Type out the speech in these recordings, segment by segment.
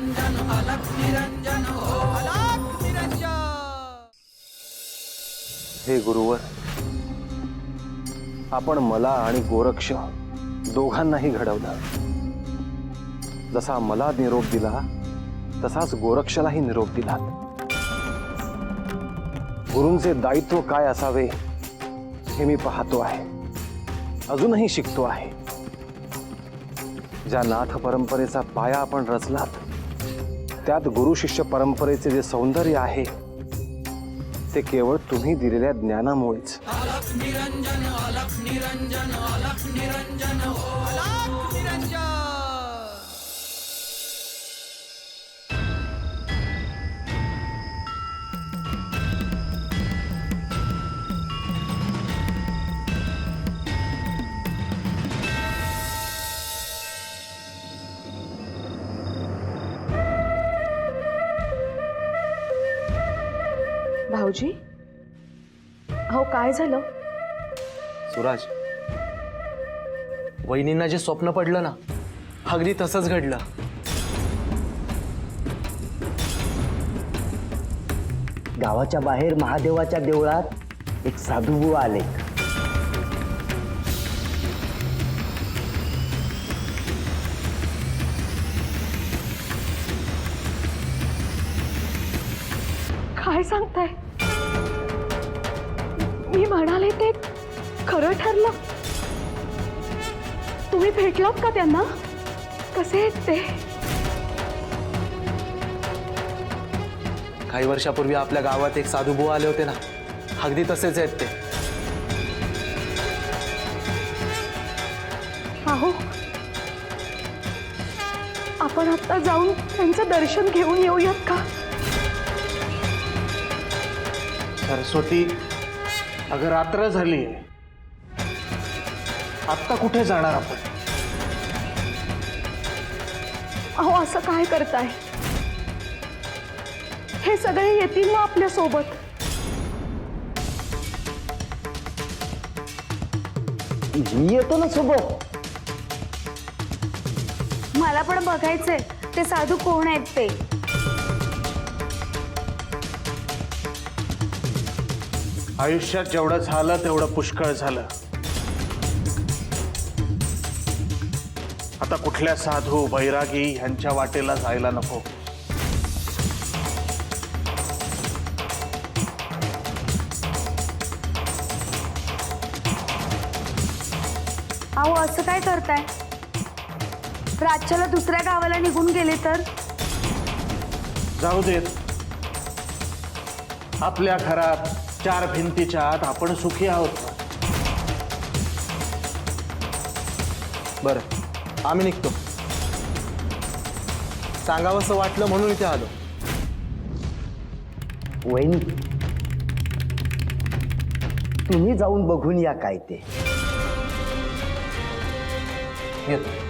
निरंजन अलख निरंजन अलख निरंजन। हे गुरुवर, आपण मला आणि गोरक्ष दोघांनाही घडवलं। जसा मला निरोप दिला तसाच गोरक्षलाही निरोप दिला। गुरूंचे दायित्व काय असावे हे मी पाहतो आहे, अजूनही शिकतो आहे। ज्या नाथ परंपरेचा पाया आपण रचलात त्यात गुरु शिष्य परंपरेचे जे सौंदर्य आहे ते केवळ तुम्ही दिलेल्या ज्ञानामुळेच। अलख निरंजन अलख निरंजन अलख निरंजन अलख निरंजन। भाऊजी, हो काय झालं? सुराज, वहिनींना जे स्वप्न पडलं ना अगदी तसंच घडलं। गावाच्या बाहेर महादेवाच्या देवळात एक साधुबुवा आले। काय सांगताय? मी म्हणाले ते खरं ठरलं? तुम्ही भेटलात का त्यांना? कसे आहेत ते? काही वर्षापूर्वी आपल्या गावात एक साधुबुवा आले होते ना, अगदी तसेच आहेत ते। अहो, आपण आता जाऊन त्यांचं दर्शन घेऊन येऊयात का? सरस्वती, अगर रात्र झाली, आत्ता कुठे जाणार आपण? अहो, असं काय करताय? हे सगळे येतील ना आपल्या सोबत? मी येतो ना सोबत। मला पण बघायचंय ते साधू कोण आहेत ते। आयुष्यात जेवढं झालं तेवढं पुष्कळ झालं। आता कुठल्या साधू बैरागी यांच्या वाटेला जायला नको। अहो, असं काय करताय? रातच्याला दुसऱ्या गावाला निघून गेले तर? जाऊ देत, आपल्या घरात चार भिंतीच्या आत आपण सुखी आहोत। बरं, आम्ही निघतो। सांगावंसं वाटलं म्हणून इथे आलो। वहिनी, तुम्ही जाऊन बघून या काय ते। येतो।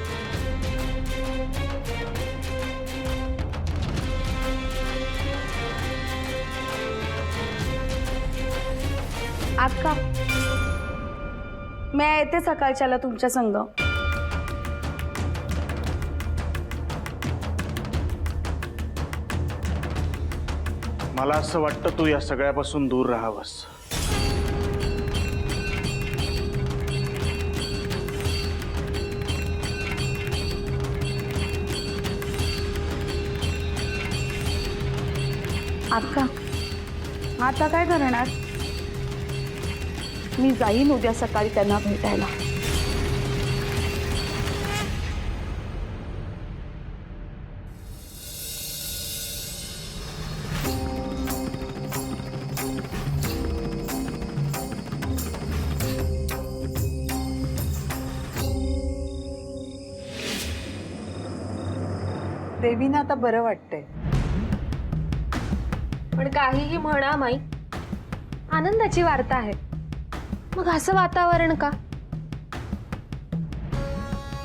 अक्का, मी येते सकाळच्याला तुमच्या संग। मला असं वाटतं तू या सगळ्यापासून दूर राहावंस। अक्का, आता काय करणार? मी जाईन उद्या सकाळी त्यांना भेटायला। देवींना आता बरं वाटतंय। पण काहीही म्हणा माई, आनंदाची वार्ता आहे, मग असं वातावरण का?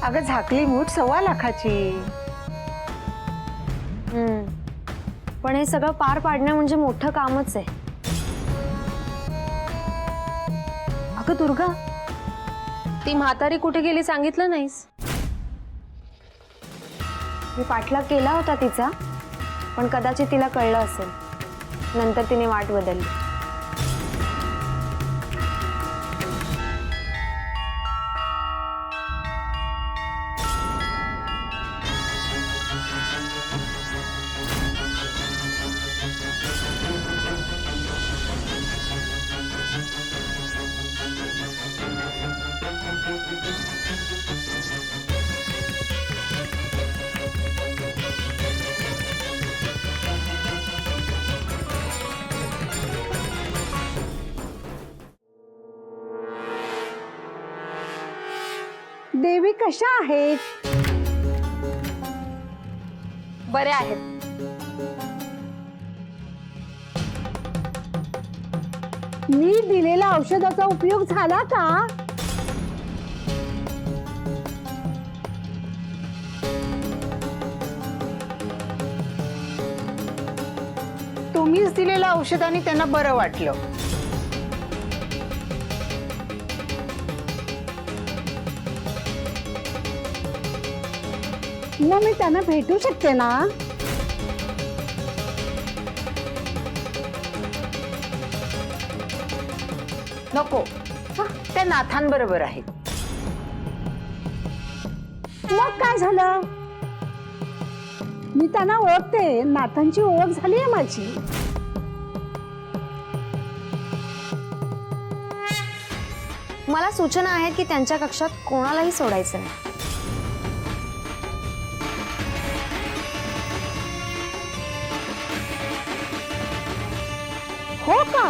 अगं, झाकली मूठ 1.25 लाखाची। पण हे सगळं पार पाडणं म्हणजे मोठं कामच आहे। अगं दुर्गा, ती म्हातारी कुठे गेली सांगितलं नाहीस? मी पाठलाग केला होता तिचा, पण कदाचित तिला कळलं असेल. नंतर तिने वाट बदलली. देवी कशा आहेत? बरे आहेत. मी दिलेल्या औषधाचा उपयोग झाला का? तुम्हीच दिलेल्या औषधाने त्यांना बरं वाटलं. मग मी त्यांना भेटू शकते ना? नको, त्या नाथांबरोबर आहेत. मग काय झालं? मी त्यांना ओळखते. नाथांची ओळख झाली आहे माझी. मला सूचना आहेत की त्यांच्या कक्षात कोणालाही सोडायचं नाही. हो का?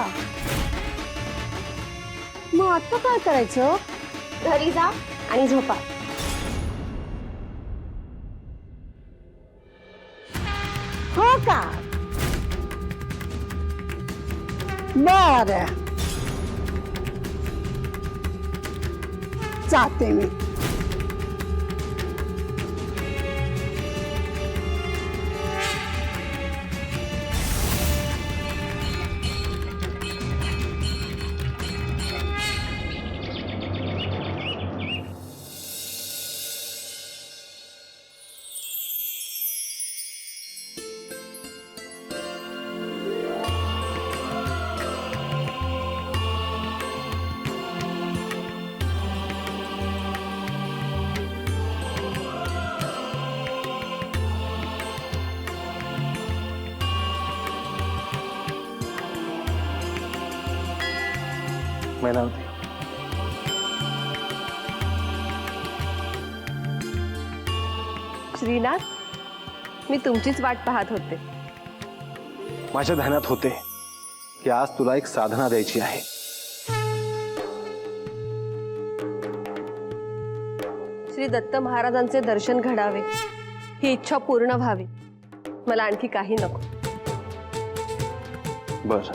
मग आता काय करायचं? घरी जा आणि झोपा. हो का? बर, जाते मी. मैनावती, श्रीनाथ, मी तुमचीच वाट पाहत होते. माझ्या ध्यानात होते की आज तुला एक साधना द्यायची आहे. श्री दत्त महाराजांचे दर्शन घडावे, ही इच्छा पूर्ण व्हावी. मला आणखी काही नको. बर,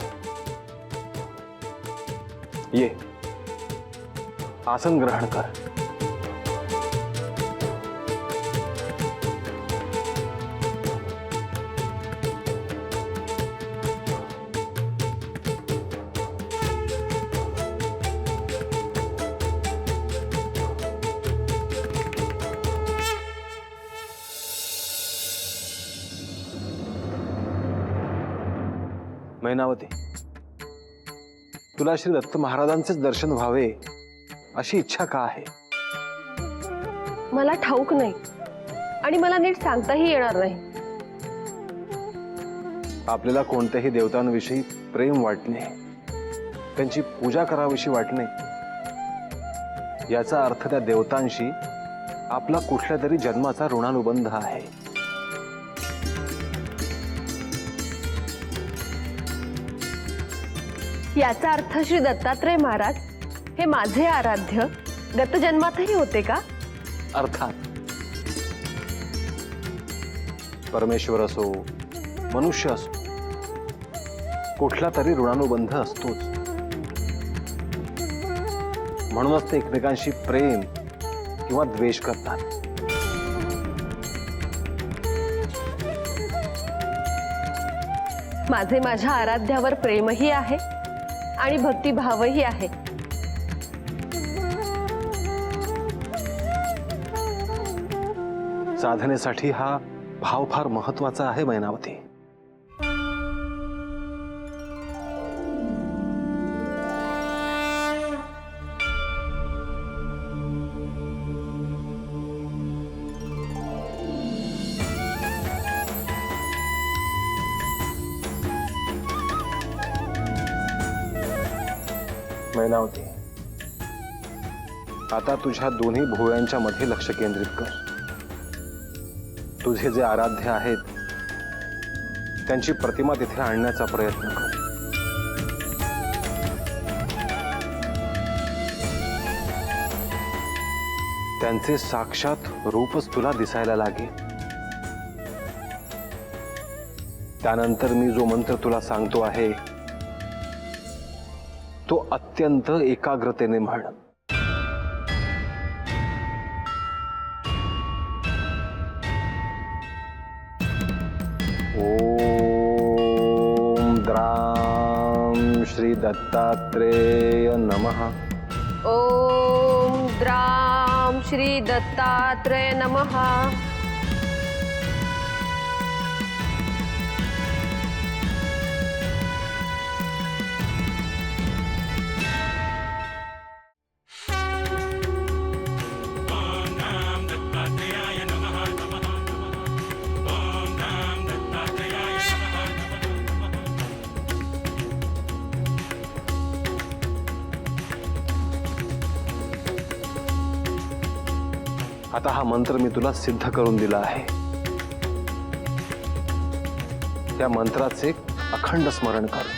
ये आसन ग्रहण कर. मैनावती, तुला श्री दत्त महाराजांचेच दर्शन व्हावे अशी इच्छा का आहे? मला ठाऊक नाही आणि मला नीट सांगताही येणार नाही. आपल्याला कोणत्याही देवतांविषयी प्रेम वाटणे, त्यांची पूजा करावीशी वाटणे, याचा अर्थ त्या देवतांशी आपला कुठल्या तरी जन्माचा ऋणानुबंध आहे. याचा अर्थ श्री दत्तात्रय महाराज हे माझे आराध्य गत जन्मातही होते का? अर्थात परमेश्वर असो, मनुष्य असो, कुठला तरी ऋणानुबंध असतोच. म्हणूनच ते एकमेकांशी प्रेम किंवा द्वेष करतात. माझे माझ्या आराध्यावर प्रेमही आहे आणि भक्तिभावही आहे. साधनेसाठी हा भाव फार महत्वाचा आहे मैनावती. मैनावती, आता तुझ्या दोन्ही भुवयांच्या मध्ये लक्ष केंद्रित कर. तुझे जे आराध्य आहेत त्यांची प्रतिमा तिथे आणण्याचा प्रयत्न कर. त्यांचे साक्षात रूपच तुला दिसायला लागेल. त्यानंतर मी जो मंत्र तुला सांगतो आहे तो अत्यंत एकाग्रतेने म्हण. ओम द्राम श्री दत्तात्रेय नमः. ओम द्राम श्री दत्तात्रेय नमः. आता हा मंत्र मी तुला सिद्ध करून दिला आहे. त्या मंत्राचे अखंड स्मरण कर.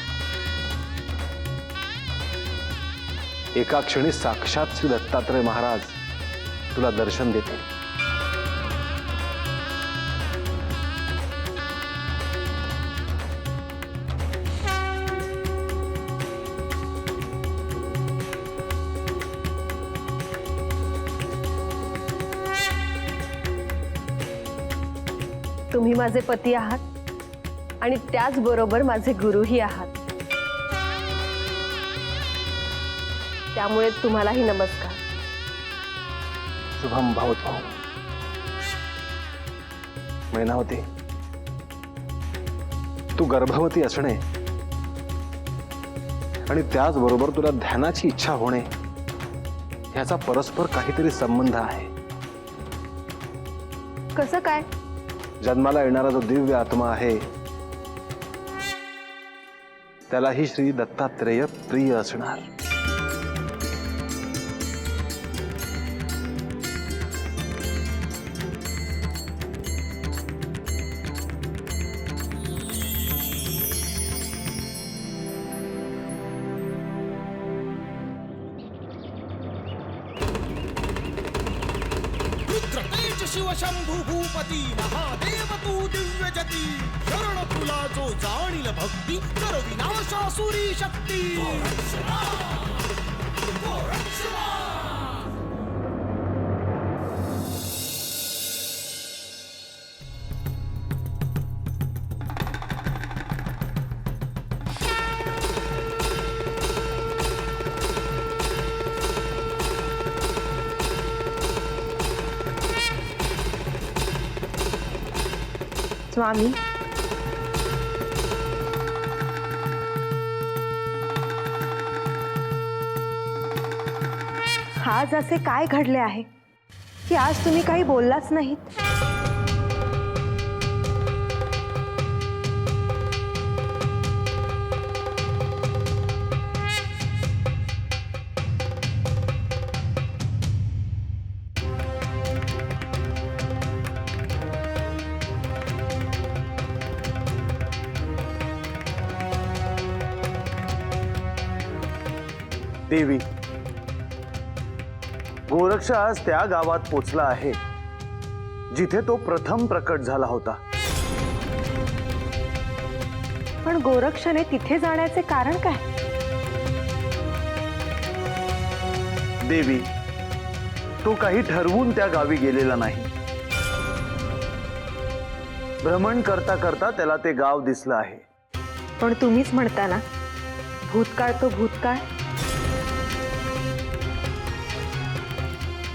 एका क्षणी साक्षात श्री दत्तात्रय महाराज तुला दर्शन देतील. तुम्ही माझे पती आहात आणि त्याचबरोबर माझे गुरुही आहात. त्यामुळे तुम्हालाही नमस्कार. शुभम भवतो. मैनावती, तू गर्भवती असणे आणि त्याचबरोबर तुला ध्यानाची इच्छा होणे ह्याचा परस्पर काहीतरी संबंध आहे. कसं काय? जन्माला येणारा जो दिव्य आत्मा आहे त्यालाही श्री दत्तात्रेय प्रिय असणार. शिव शंभू भूपती महादेव तू दिव्य जती शरण तुला जो जाणील भक्ती कर विनाशासुरी शक्ती. स्वामी, आज असे काय घडले आहे की आज तुम्ही काही बोललाच नाहीत? देवी, गोरक्ष आज त्या गावात पोचला आहे जिथे तो प्रथम प्रकट झाला होता. पण गोरक्षने तिथे जाण्याचे कारण काय? देवी, तो काही ठरवून त्या गावी गेलेला नाही. भ्रमण करता करता त्याला ते गाव दिसलं आहे. पण तुम्हीच म्हणता ना, भूतकाळ तो भूतकाळ.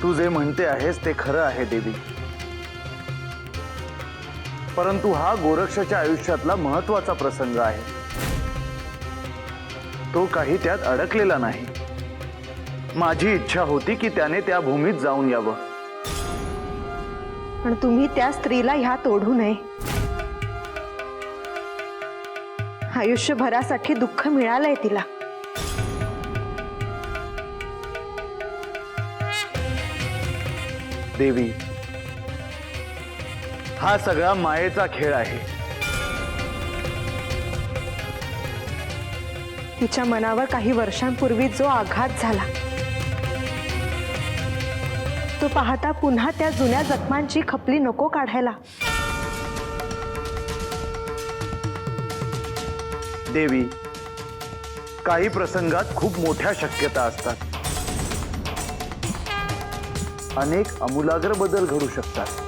तू जे म्हणते आहेस ते खरं आहे देवी. परंतु हा गोरक्षच्या आयुष्यातला महत्वाचा प्रसंग आहे. तो काही त्यात अडकलेला नाही. माझी इच्छा होती की त्याने त्या भूमीत जाऊन यावं. पण तुम्ही त्या स्त्रीला ह्यात ओढू नये. आयुष्यभरासाठी दुःख मिळालंय तिला. देवी, हा सगळा मायेचा खेळ आहे. तिच्या मनावर काही वर्षांपूर्वी जो आघात झाला तो पाहता पुन्हा त्या जुन्या जखमांची खपली नको काढायला. देवी, काही प्रसंगात खूप मोठ्या शक्यता असतात. अनेक आमूलाग्र बदल घडू शकतात.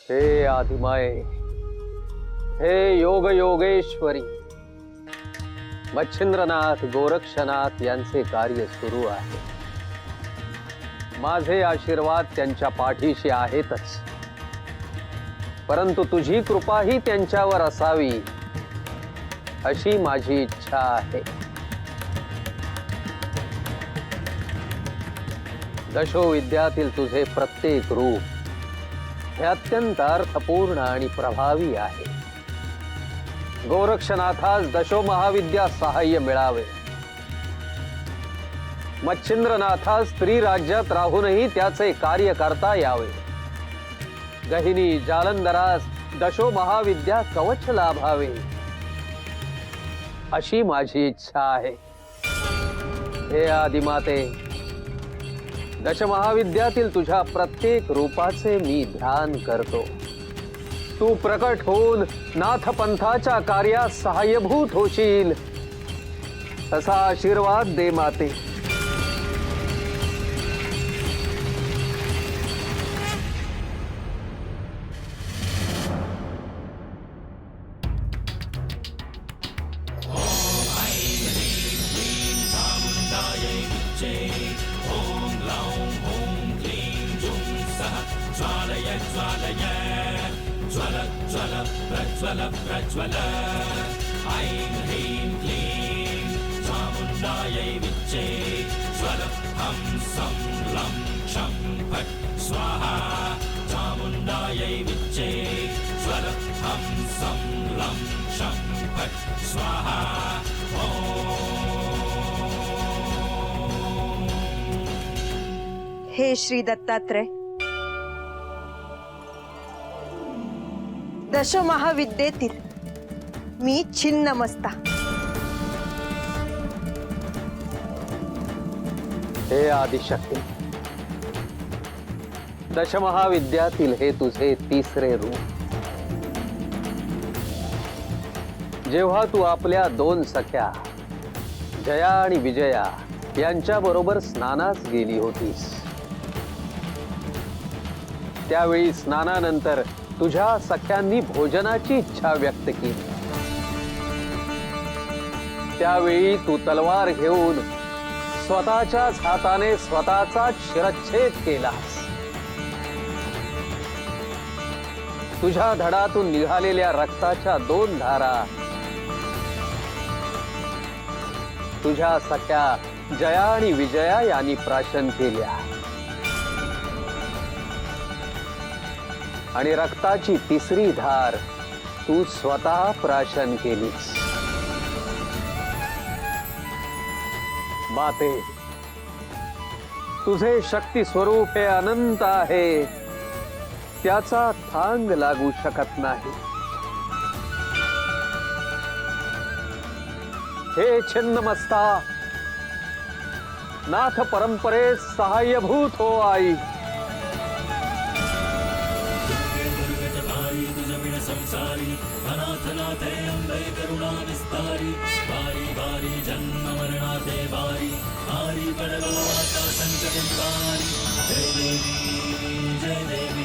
हे आदिमाये, हे योग योगेश्वरी, मच्छिंद्रनाथ गोरक्षनाथ यांचे कार्य सुरू आहे. माझे आशीर्वाद त्यांच्या पाठीशी आहेतच, परंतु तुझी कृपाही त्यांच्यावर असावी अशी माझी इच्छा आहे. दशोविद्यातील तुझे प्रत्येक रूप हे अत्यंत अर्थपूर्ण आणि प्रभावी आहे. गोरक्षनाथास दशो महाविद्या सहाय्य मिळावे. मच्छिंद्रनाथास स्त्री राज्यात राहूनही त्याचे कार्य करता यावे. गहिनी जालंधरास दशो महाविद्या कवच लाभावे अशी माझी इच्छा आहे. हे आदिमाते, दशमहाविद्यातील तुझ्या प्रत्येक रूपाचे मी ध्यान करतो. तू प्रकट होऊन नाथपंथाच्या कार्यास सहाय्यभूत होशील असा आशीर्वाद दे माते. हे श्री दत्तात्रय, दशो महाविद्येतील मी छिन्नमस्ता. हे आदिशक्ती, दशमहाविद्यातील हे तुझे तिसरे रूप. जेव्हा तू आपल्या दोन सख्या जया आणि विजया यांच्या बरोबर स्नानास गेली होतीस, त्यावेळी स्नानानंतर तुझ्या सख्यांनी भोजनाची इच्छा व्यक्त केली. त्यावेळी तू तलवार घेऊन स्वतःच्याच हाताने स्वतःचा शिरच्छेद केलास. तुझ्या धडातून निघालेल्या रक्ताच्या 2 धारा तुझ्या सख्या जया आणि विजया यांनी प्राशन केल्या आणि रक्ताची तिसरी धार तू स्वतः प्राशन केलीस. माते, तुझे शक्ती स्वरूप हे अनंत आहे, त्याचा थांग लागू शकत नाही. हे छिन्नमस्ता, नाथ परंपरेस सहाय्यभूत हो आई. करुणा विस्तारी वारी वारी जन्म मरणाते वारी हारी पडलो आता संकट निवारी जय देवी